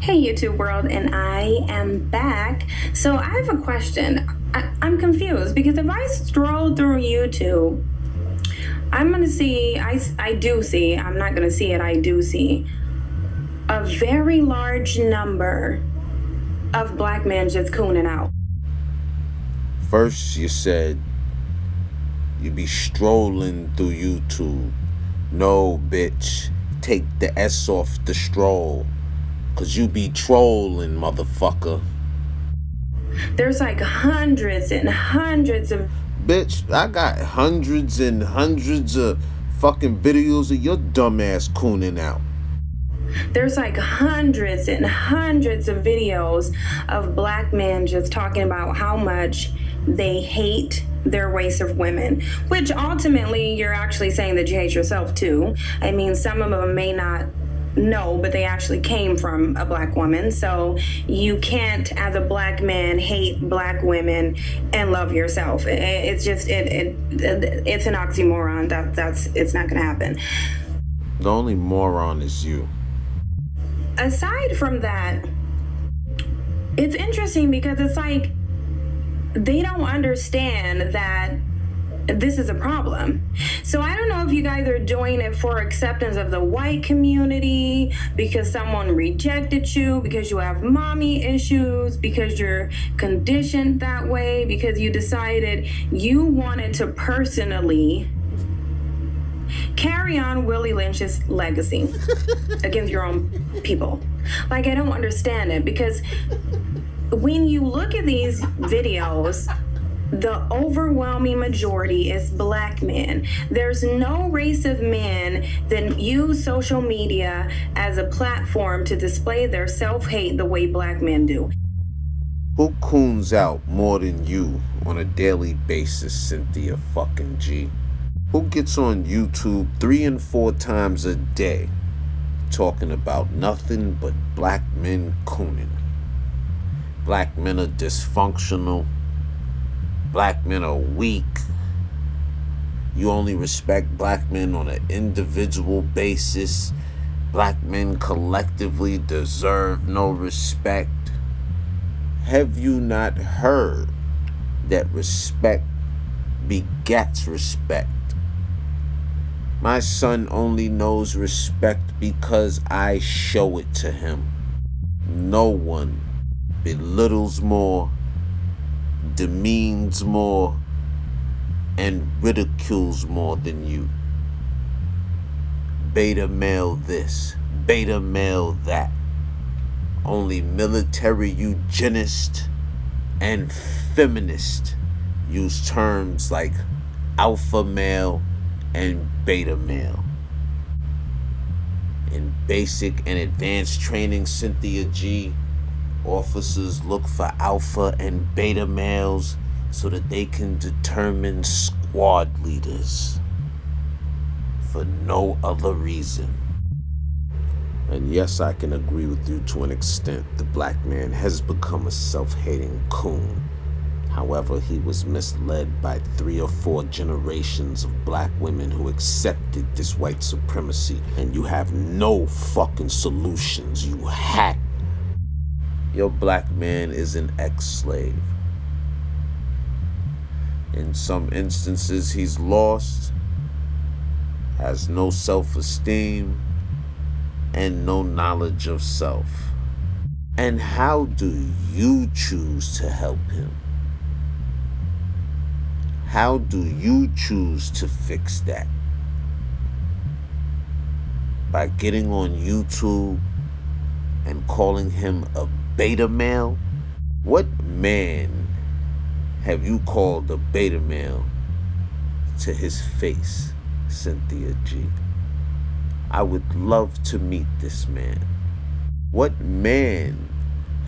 Hey YouTube world, and I am back. So I have a question. I'm confused because if I stroll through YouTube, I'm gonna see, I do see, I'm not gonna see it, I do see a very large number of black men just cooning out. First you said you be strolling through YouTube. No, bitch, take the S off the stroll. 'Cause you be trolling, motherfucker. There's like hundreds and hundreds of... Bitch, I got hundreds and hundreds of fucking videos of your dumb ass cooning out. There's like hundreds and hundreds of videos of black men just talking about how much they hate their race of women, which ultimately you're actually saying that you hate yourself too. I mean, some of them may not know, but they actually came from a black woman. So you can't, as a black man, hate black women and love yourself. It's just it's an oxymoron. It's not gonna happen. The only moron is you. Aside from that, it's interesting because it's like they don't understand that this is a problem. So I don't know if you guys are doing it for acceptance of the white community, because someone rejected you, because you have mommy issues, because you're conditioned that way, because you decided you wanted to personally carry on Willie Lynch's legacy against your own people. Like, I don't understand it, because when you look at these videos, the overwhelming majority is black men. There's no race of men that use social media as a platform to display their self-hate the way black men do. Who coons out more than you on a daily basis, Cynthia fucking G? Who gets on YouTube 3 and 4 times a day talking about nothing but black men cooning? Black men are dysfunctional. Black men are weak. You only respect black men on an individual basis. Black men collectively deserve no respect. Have you not heard that respect begets respect? My son only knows respect because I show it to him. No one belittles more, demeans more, and ridicules more than you. Beta male this, beta male that. Only military eugenist and feminist use terms like alpha male and beta male. In basic and advanced training, Cynthia G, officers look for alpha and beta males so that they can determine squad leaders. For no other reason. And yes, I can agree with you to an extent. The black man has become a self-hating coon. However, he was misled by 3 or 4 generations of black women who accepted this white supremacy. And you have no fucking solutions, you hack. Your black man is an ex-slave. In some instances, he's lost, has no self-esteem, and no knowledge of self. And how do you choose to help him? How do you choose to fix that? By getting on YouTube and calling him a beta male? What man have you called a beta male to his face, Cynthia G? I would love to meet this man. What man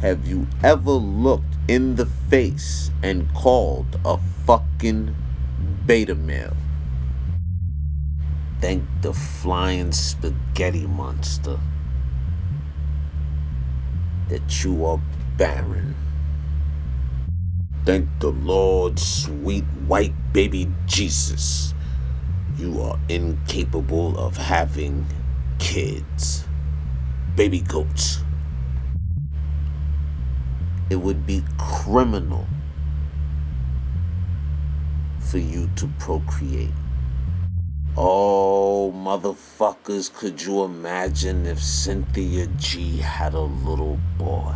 have you ever looked in the face and called a fucking beta male? Thank the flying spaghetti monster that you are barren. Thank the Lord, sweet white baby Jesus, you are incapable of having kids. Baby goats. It would be criminal for you to procreate. Oh, motherfuckers, could you imagine if Cynthia G had a little boy?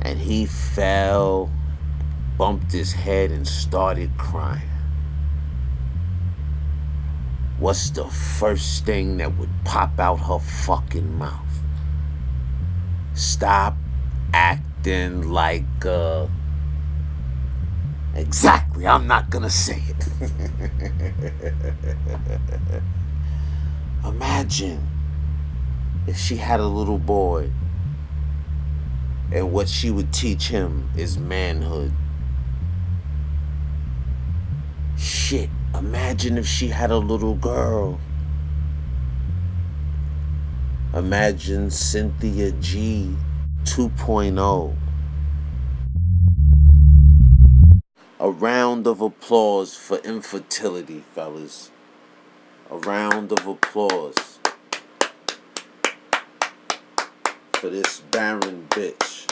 And he fell, bumped his head, and started crying. What's the first thing that would pop out her fucking mouth? Stop acting like, exactly, I'm not gonna say it. Imagine if she had a little boy and what she would teach him is manhood. Shit, imagine if she had a little girl. Imagine Cynthia G 2.0. A round of applause for infertility, fellas. A round of applause for this barren bitch.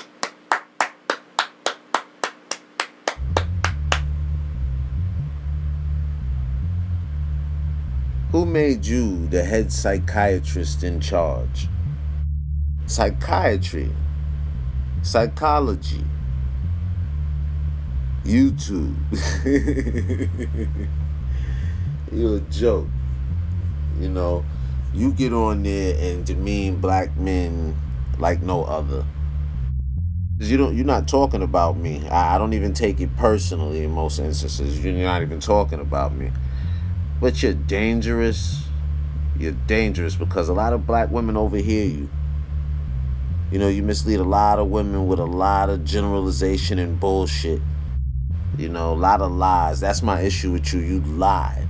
Who made you the head psychiatrist in charge? Psychiatry, psychology, YouTube. You're a joke. You know, you get on there and demean black men like no other. You're not talking about me. I don't even take it personally in most instances. You're not even talking about me. But you're dangerous. You're dangerous because a lot of black women overhear you. You know, you mislead a lot of women with a lot of generalization and bullshit. You know, a lot of lies. That's my issue with you. You lied.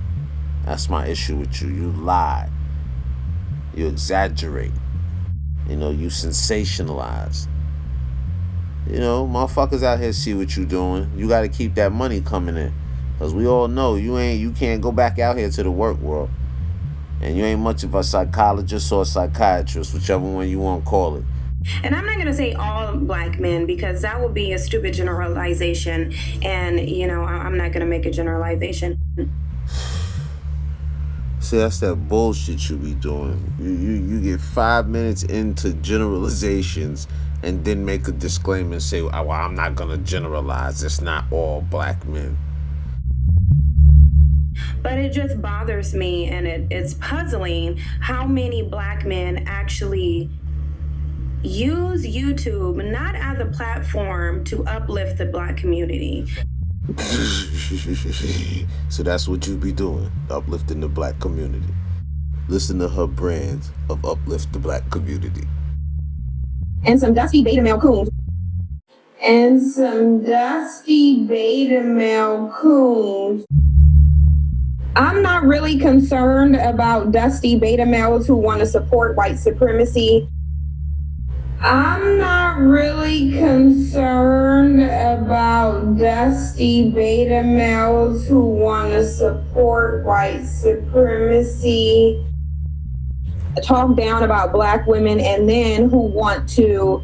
That's my issue with you. You lie. You exaggerate. You know, you sensationalize. You know, motherfuckers out here see what you doing. You got to keep that money coming in. Because we all know you can't go back out here to the work world. And you ain't much of a psychologist or a psychiatrist, whichever one you want to call it. And I'm not going to say all black men because that would be a stupid generalization. And, you know, I'm not going to make a generalization. See, that's that bullshit you be doing. You get 5 minutes into generalizations and then make a disclaimer and say, oh, well, I'm not going to generalize. It's not all black men. But it just bothers me, and it's puzzling how many black men actually use YouTube not as a platform to uplift the black community. So that's what you be doing, uplifting the black community. Listen to her brand of uplift the black community. And some dusty beta male coons. And some dusty beta male coons. I'm not really concerned about dusty beta males who want to support white supremacy. I'm not really concerned about dusty beta males who want to support white supremacy, talk down about black women, and then who want to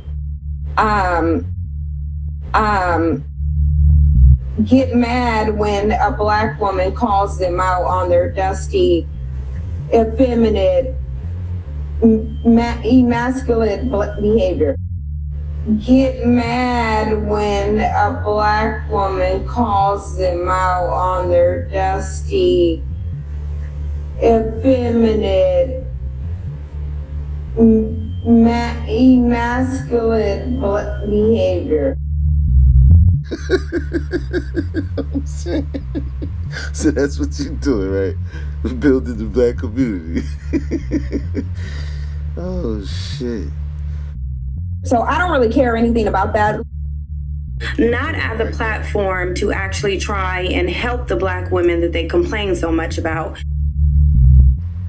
get mad when a black woman calls them out on their dusty, effeminate, emasculate behavior. Get mad when a black woman calls them out on their dusty, effeminate, emasculate behavior. So that's what you're doing, right? Building the black community. Oh, shit. So I don't really care anything about that. Not as a platform to actually try and help the black women that they complain so much about.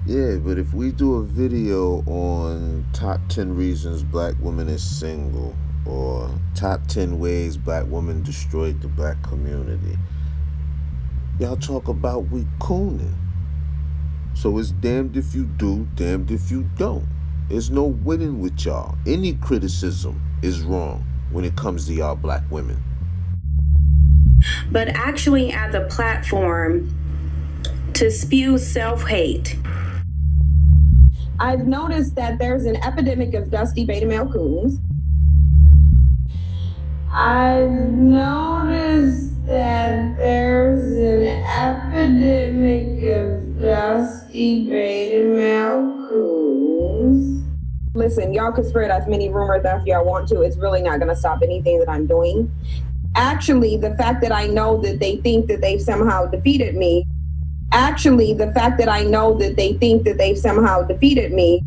Yeah, but if we do a video on top 10 reasons black women is single, or top 10 ways black women destroyed the black community, y'all talk about we cooning. So it's damned if you do, damned if you don't. There's no winning with y'all. Any criticism is wrong when it comes to y'all black women. But actually as a platform to spew self-hate. I've noticed that there's an epidemic of dusty beta male coons. I've noticed that there's an epidemic of dusty beta male coons. Listen, y'all could spread as many rumors as y'all want to. It's really not going to stop anything that I'm doing. Actually, the fact that I know that they think that they've somehow defeated me. Actually, the fact that I know that they think that they've somehow defeated me.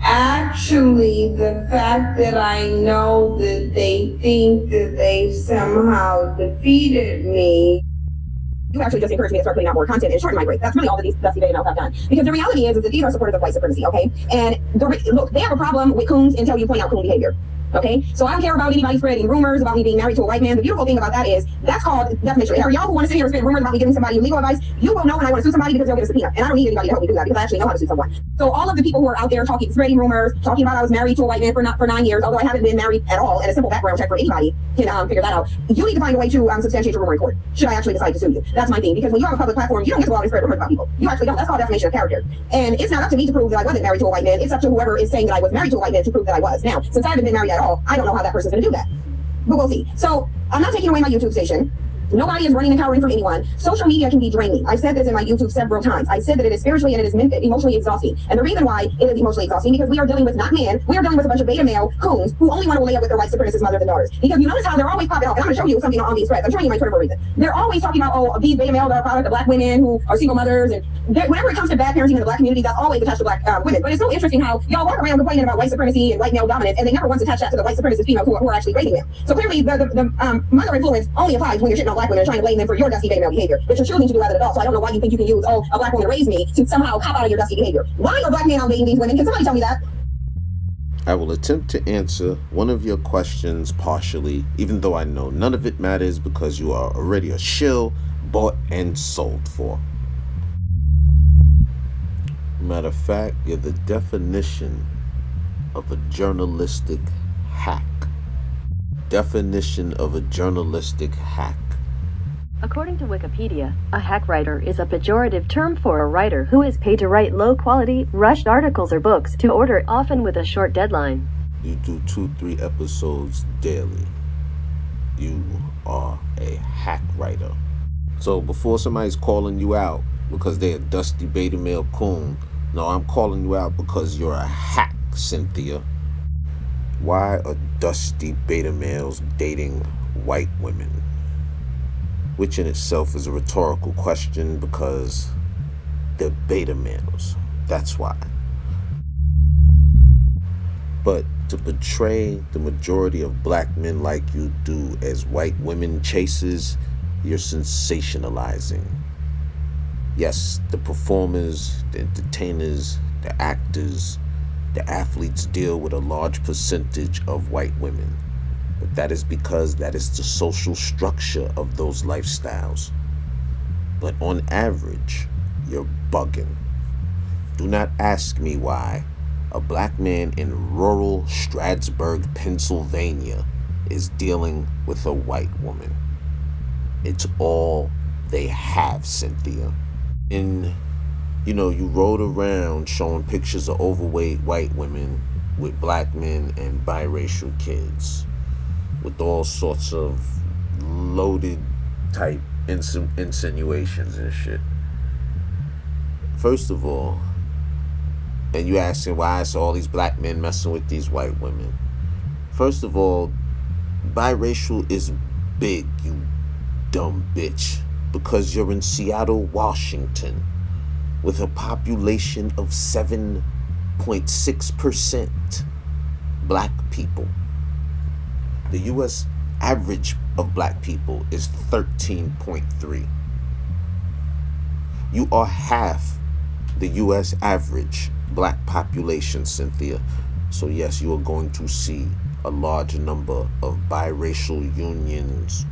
Actually, the fact that I know that they think that they've somehow defeated me. You actually just encouraged me to start putting out more content and shorten my break. That's really all that these dusty beta males have done. Because the reality is that these are supporters of white supremacy, okay? And look, they have a problem with coons until you point out coon behavior. Okay, so I don't care about anybody spreading rumors about me being married to a white man. The beautiful thing about that is that's called defamation. And for y'all who want to sit here and spread rumors about me giving somebody legal advice, you will know when I want to sue somebody because they'll get a subpoena. And I don't need anybody to help me do that because I actually know how to sue someone. So all of the people who are out there spreading rumors, talking about I was married to a white man for 9 years, although I haven't been married at all, and a simple background check for anybody can figure that out. You need to find a way to substantiate your rumor in court. Should I actually decide to sue you? That's my thing. Because when you have a public platform, you don't get to go out and spread rumors about people. You actually don't. That's called defamation of character. And it's not up to me to prove that I wasn't married to a white man. It's up to whoever is saying that I was married to a white man to prove that I was. Now, since I haven't been married at all, I don't know how that person's going to do that. But we'll see. So I'm not taking away my YouTube station. Nobody is running and cowering from anyone. Social media can be draining. I've said this in my YouTube several times. I said that it is spiritually and it is emotionally exhausting. And the reason why it is emotionally exhausting because we are dealing with not men, we are dealing with a bunch of beta male coons who only want to lay up with their white supremacist mothers and daughters. Because you notice how they're always popping up, and I'm going to show you something on these threads. I'm showing you my Twitter for a reason. They're always talking about, oh, these beta males are a product of black women who are single mothers. And whenever it comes to bad parenting in the black community, that's always attached to black women. But it's so interesting how y'all walk around complaining about white supremacy and white male dominance, and they never once attach that to the white supremacist females who are actually raising them. So clearly, the mother influence only applies when you're shitting on black women and trying to blame them for your dusty beta male behavior. But you're choosing to do that at all. So I don't know why you think you can use, oh, a black woman raised me to somehow cop out of your dusty behavior. Why are black men out dating these women? Can somebody tell me that? I will attempt to answer one of your questions partially, even though I know none of it matters because you are already a shill, bought and sold for. Matter of fact, you're the definition of a journalistic hack. Definition of a journalistic hack. According to Wikipedia, a hack writer is a pejorative term for a writer who is paid to write low-quality, rushed articles or books to order, often with a short deadline. You do 2-3 episodes daily. You are a hack writer. So before somebody's calling you out because they're a dusty beta male coon, no, I'm calling you out because you're a hack, Cynthia. Why are dusty beta males dating white women? Which in itself is a rhetorical question because they're beta males. That's why. But to portray the majority of black men like you do as white women chasers, you're sensationalizing. Yes, the performers, the entertainers, the actors, the athletes deal with a large percentage of white women. But that is because that is the social structure of those lifestyles. But on average, you're bugging. Do not ask me why a black man in rural Stratford, Pennsylvania is dealing with a white woman. It's all they have, Cynthia. And, you rode around showing pictures of overweight white women with black men and biracial kids, with all sorts of loaded type insinuations and shit. First of all, and you asking why it's all these black men messing with these white women. First of all, biracial is big, you dumb bitch, because you're in Seattle, Washington, with a population of 7.6% black people. The U.S. average of black people is 13.3. You are half the U.S. average black population, Cynthia. So yes, you are going to see a large number of biracial unions